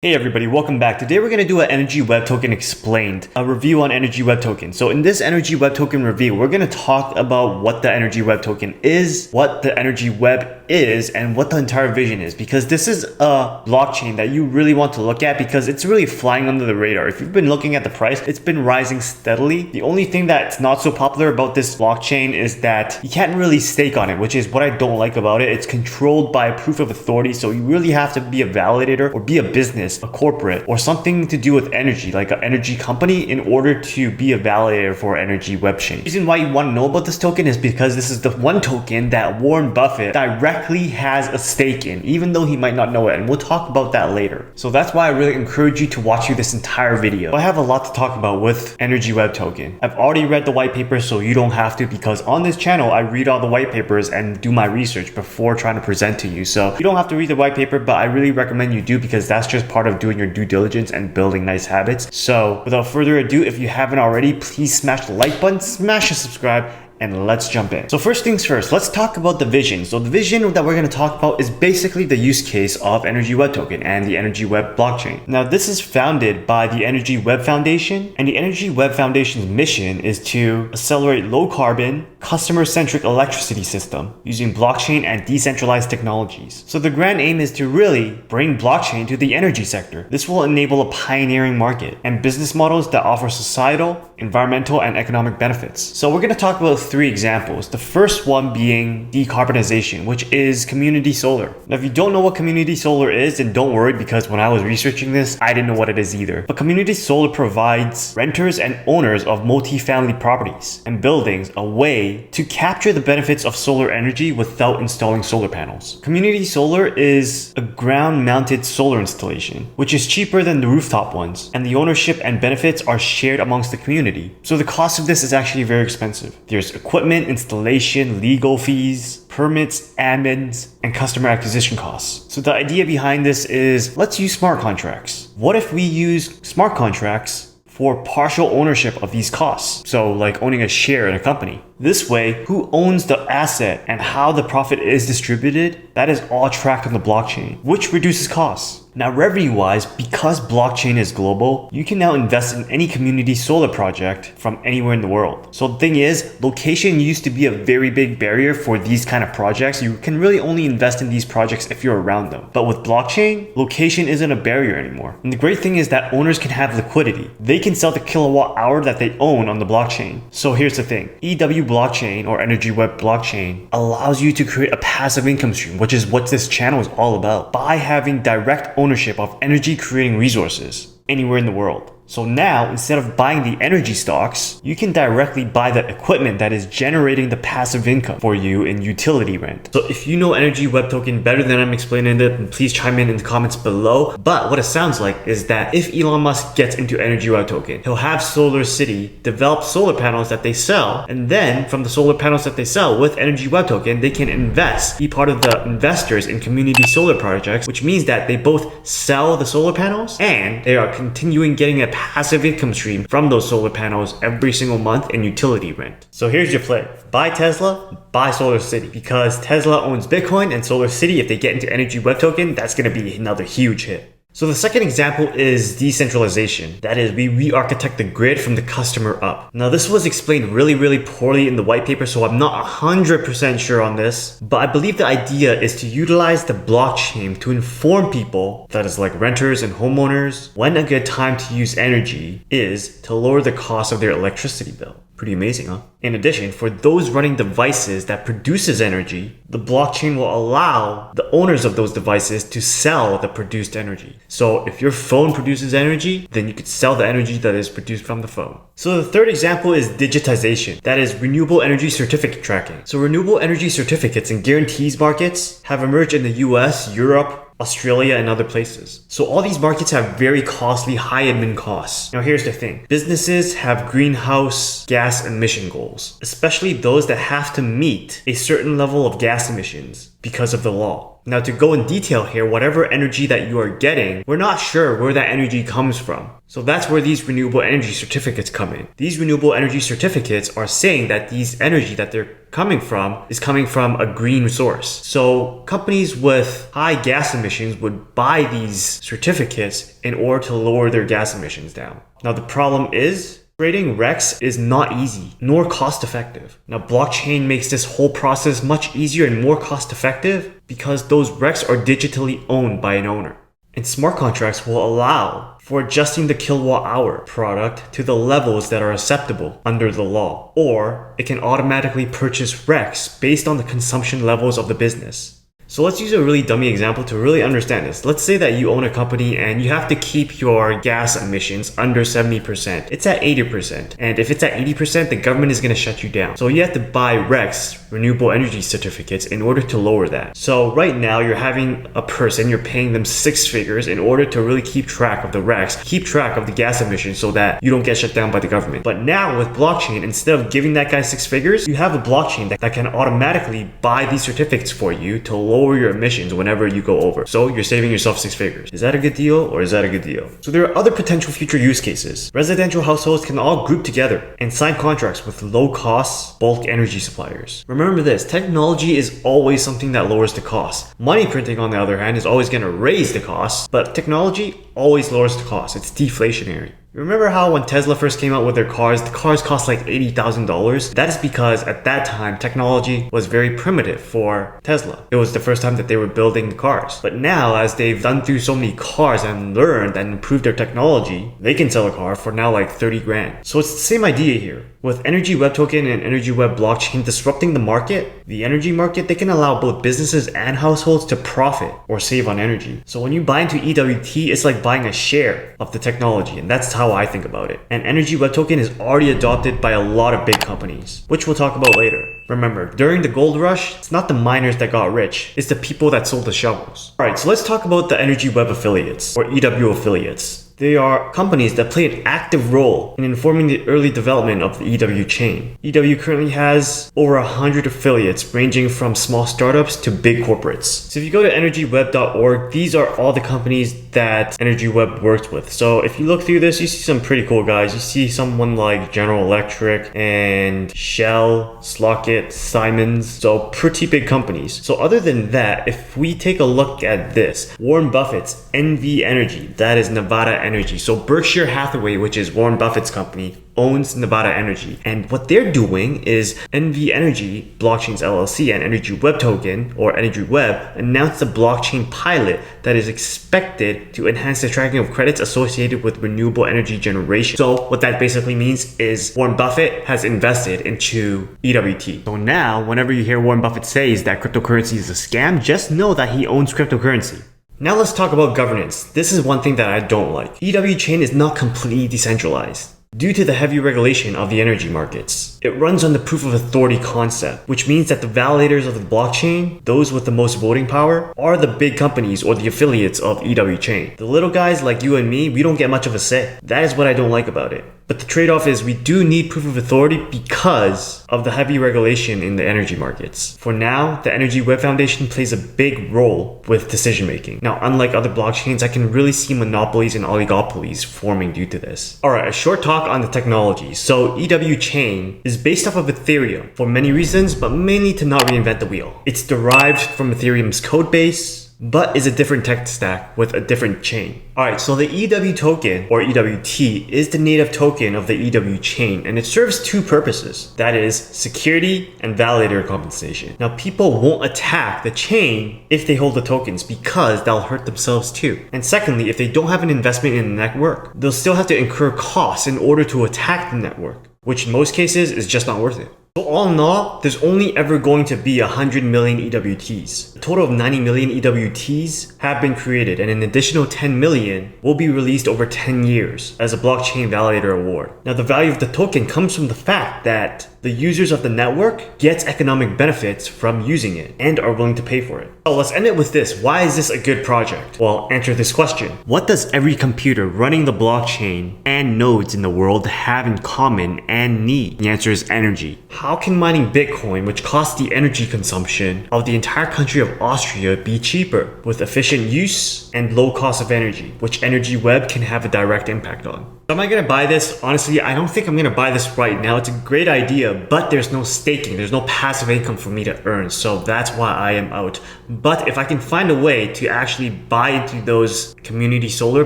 Hey everybody, welcome back. Today we're going to do an Energy Web Token Explained, a review on Energy Web Token. So in this Energy Web Token review, we're going to talk about what the Energy Web Token is, what the Energy Web is, and what the entire vision is, because this is a blockchain that you really want to look at because it's really flying under the radar. If you've been looking at the price, it's been rising steadily. The only thing that's not so popular about this blockchain is that you can't really stake on it, which is what I don't like about it. It's controlled by proof of authority, so you really have to be a validator or be a business, a corporate, or something to do with energy, like an energy company, in order to be a validator for Energy Web Chain. The reason why you want to know about this token is because this is the one token that Warren Buffett directly has a stake in, even though he might not know it, and we'll talk about that later. So that's why I really encourage you to watch through this entire video. I have a lot to talk about with Energy Web Token. I've already read the white paper, so you don't have to, because on this channel I read all the white papers and do my research before trying to present to you. So you don't have to read the white paper, but I really recommend you do, because that's just part of doing your due diligence and building nice habits. So without further ado, if you haven't already, please smash the like button, smash the subscribe, and let's jump in. So first things first, let's talk about the vision. So the vision that we're going to talk about is basically the use case of Energy Web Token and the Energy Web blockchain. Now this is founded by the Energy Web Foundation, and the Energy Web Foundation's mission is to accelerate low carbon, customer-centric electricity system using blockchain and decentralized technologies. So the grand aim is to really bring blockchain to the energy sector. This will enable a pioneering market and business models that offer societal, environmental, and economic benefits. So we're going to talk about three examples. The first one being decarbonization, which is community solar. Now, if you don't know what community solar is, then don't worry, because when I was researching this, I didn't know what it is either. But community solar provides renters and owners of multi-family properties and buildings a way to capture the benefits of solar energy without installing solar panels. Community solar is a ground-mounted solar installation, which is cheaper than the rooftop ones, and the ownership and benefits are shared amongst the community. So the cost of this is actually very expensive. There's equipment, installation, legal fees, permits, admins, and customer acquisition costs. So the idea behind this is, let's use smart contracts. What if we use smart contracts for partial ownership of these costs? So like owning a share in a company. This way, who owns the asset and how the profit is distributed, that is all tracked on the blockchain, which reduces costs. Now, revenue-wise, because blockchain is global, you can now invest in any community solar project from anywhere in the world. So the thing is, location used to be a very big barrier for these kind of projects. You can really only invest in these projects if you're around them. But with blockchain, location isn't a barrier anymore. And the great thing is that owners can have liquidity. They can sell the kilowatt hour that they own on the blockchain. So here's the thing. EW blockchain, or Energy Web blockchain, allows you to create a passive income stream, which is what this channel is all about, by having direct ownership of energy creating resources anywhere in the world. So now, instead of buying the energy stocks, you can directly buy the equipment that is generating the passive income for you in utility rent. So if you know Energy Web Token better than I'm explaining it, then please chime in the comments below. But what it sounds like is that if Elon Musk gets into Energy Web Token, he'll have Solar City develop solar panels that they sell, and then from the solar panels that they sell with Energy Web Token, they can invest, be part of the investors in community solar projects, which means that they both sell the solar panels and they are continuing getting a passive income stream from those solar panels every single month in utility rent. So here's your play. Buy Tesla, buy Solar City, because Tesla owns Bitcoin, and Solar City, if they get into Energy Web Token, that's going to be another huge hit. So the second example is decentralization. That is, we re-architect the grid from the customer up. Now this was explained really poorly in the white paper, so I'm not 100% sure on this, but I believe the idea is to utilize the blockchain to inform people, that is like renters and homeowners, when a good time to use energy is to lower the cost of their electricity bill. Pretty amazing, huh? In addition, for those running devices that produces energy, the blockchain will allow the owners of those devices to sell the produced energy. So if your phone produces energy, then you could sell the energy that is produced from the phone. So the third example is digitization. That is renewable energy certificate tracking. So renewable energy certificates and guarantees markets have emerged in the US, Europe, Australia, and other places. So all these markets have very costly high admin costs. Now here's the thing. Businesses have greenhouse gas emission goals, especially those that have to meet a certain level of gas emissions because of the law. Now, to go in detail here, whatever energy that you are getting, we're not sure where that energy comes from. So that's where these renewable energy certificates come in. These renewable energy certificates are saying that these energy that they're coming from is coming from a green source. So companies with high gas emissions would buy these certificates in order to lower their gas emissions down. Now, the problem is creating RECs is not easy nor cost effective. Now, blockchain makes this whole process much easier and more cost effective because those RECs are digitally owned by an owner. And smart contracts will allow for adjusting the kilowatt hour product to the levels that are acceptable under the law, or it can automatically purchase RECs based on the consumption levels of the business. So let's use a really dummy example to really understand this. Let's say that you own a company and you have to keep your gas emissions under 70%. It's at 80%. And if it's at 80%, the government is going to shut you down. So you have to buy RECs, renewable energy certificates, in order to lower that. So right now you're having a person, you're paying them 6 figures in order to really keep track of the RECs, keep track of the gas emissions so that you don't get shut down by the government. But now with blockchain, instead of giving that guy 6 figures, you have a blockchain that can automatically buy these certificates for you to lower your emissions whenever you go over. So you're saving yourself 6 figures. Is that a good deal or is that a good deal? So there are other potential future use cases. Residential households can all group together and sign contracts with low cost bulk energy suppliers. Remember this, technology is always something that lowers the cost. Money printing, on the other hand, is always going to raise the cost, but technology always lowers the cost. It's deflationary. Remember how when Tesla first came out with their cars, the cars cost like $80,000? That is because at that time, technology was very primitive for Tesla. It was the first time that they were building the cars. But now, as they've done through so many cars and learned and improved their technology, they can sell a car for now like 30 grand. So it's the same idea here. With Energy Web Token and Energy Web Blockchain disrupting the market, the energy market, they can allow both businesses and households to profit or save on energy. So when you buy into EWT, it's like buying a share of the technology, and that's how I think about it. And Energy Web Token is already adopted by a lot of big companies, which we'll talk about later. Remember, during the gold rush, it's not the miners that got rich, it's the people that sold the shovels. Alright, so let's talk about the Energy Web affiliates, or EW affiliates. They are companies that play an active role in informing the early development of the EW chain. EW currently has over 100 affiliates ranging from small startups to big corporates. So if you go to energyweb.org, these are all the companies that EnergyWeb works with. So if you look through this, you see some pretty cool guys. You see someone like General Electric and Shell, Slockit, Simons, so pretty big companies. So other than that, if we take a look at this, Warren Buffett's NV Energy, that is Nevada Energy. So Berkshire Hathaway, which is Warren Buffett's company, owns Nevada Energy. And what they're doing is NV Energy, Blockchains LLC, and Energy Web Token, or Energy Web, announced a blockchain pilot that is expected to enhance the tracking of credits associated with renewable energy generation. So what that basically means is Warren Buffett has invested into EWT. So now, whenever you hear Warren Buffett says that cryptocurrency is a scam, just know that he owns cryptocurrency. Now let's talk about governance. This is one thing that I don't like. EW chain is not completely decentralized due to the heavy regulation of the energy markets. It runs on the proof of authority concept, which means that the validators of the blockchain, those with the most voting power, are the big companies or the affiliates of EW chain. The little guys like you and me, we don't get much of a say. That is what I don't like about it. But the trade-off is we do need proof of authority because of the heavy regulation in the energy markets. For now, the Energy Web Foundation plays a big role with decision making. Now, unlike other blockchains, I can really see monopolies and oligopolies forming due to this. Alright, a short talk on the technology. So EW chain is based off of Ethereum for many reasons, but mainly to not reinvent the wheel. It's derived from Ethereum's code base, but is a different tech stack with a different chain. Alright, so the EW token, or EWT, is the native token of the EW chain, and it serves two purposes. That is, security and validator compensation. Now, people won't attack the chain if they hold the tokens because they'll hurt themselves too. And secondly, if they don't have an investment in the network, they'll still have to incur costs in order to attack the network, which in most cases is just not worth it. So all in all, there's only ever going to be 100 million EWTs. A total of 90 million EWTs have been created, and an additional 10 million will be released over 10 years as a blockchain validator award. Now, the value of the token comes from the fact that the users of the network get economic benefits from using it and are willing to pay for it. So let's end it with this. Why is this a good project? Well, answer this question. What does every computer running the blockchain and nodes in the world have in common and need? The answer is energy. how can mining Bitcoin, which costs the energy consumption of the entire country of Austria, be cheaper with efficient use and low cost of energy, which Energy Web can have a direct impact on? So am I gonna buy this? Honestly, I don't think I'm gonna buy this right now. It's a great idea, but there's no staking. There's no passive income for me to earn. So that's why I am out. But if I can find a way to actually buy into those community solar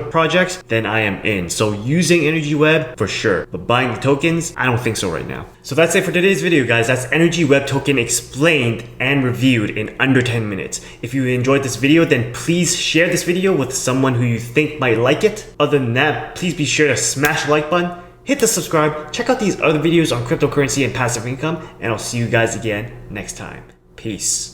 projects, then I am in. So using Energy Web for sure, but buying the tokens, I don't think so right now. So that's it for today's video, guys. That's Energy Web Token explained and reviewed in under 10 minutes. If you enjoyed this video, then please share this video with someone who you think might like it. Other than that, please be sure to smash the like button, hit the subscribe, check out these other videos on cryptocurrency and passive income, and I'll see you guys again next time. Peace.